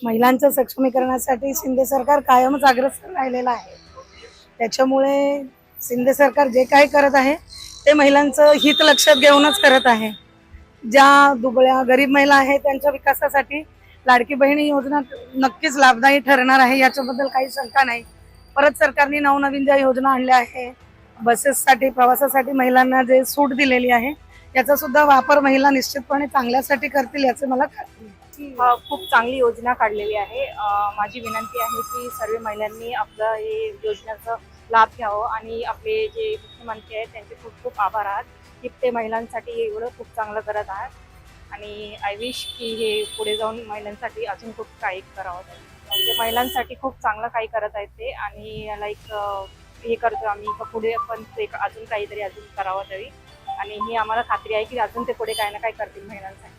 महिलांच्या सक्षमीकरणासाठी शिंदे सरकार कायमच अग्रेसर राहिलेलं आहे. त्याच्यामुळे शिंदे सरकार जे काही करत आहे ते महिलांचं हित लक्षात घेऊनच करत आहे. ज्या दुबळ्या गरीब महिला आहेत त्यांच्या विकासासाठी लाडकी बहिणी योजना नक्कीच लाभदायी ठरणार आहे, याच्याबद्दल काही शंका नाही. परत सरकारने नवनवीन ज्या योजना आणल्या आहे, बसेससाठी प्रवासासाठी महिलांना जे सूट दिलेली आहे, याचा सुद्धा वापर महिला निश्चितपणे चांगल्यासाठी करतील याचे मला खात्री आहे. खूप चांगली योजना काढलेली आहे. माझी विनंती आहे की सर्व महिलांनी आपलं हे योजनेचा लाभ घ्यावं आणि आपले जे मुख्यमंत्री आहेत त्यांचे खूप खूप आभार आहात की ते महिलांसाठी हे एवढं खूप चांगलं करत आहात. आणि आय विश की हे पुढे जाऊन महिलांसाठी अजून खूप काही करावं. म्हणजे महिलांसाठी खूप चांगलं काही करत आहेत ते आणि लाईक हे करतो आम्ही का पुढे पण ते अजून काहीतरी अजून करावं तरी. आणि ही आम्हाला खात्री आहे की अजून ते पुढे काही ना काही करतील महिलांसाठी.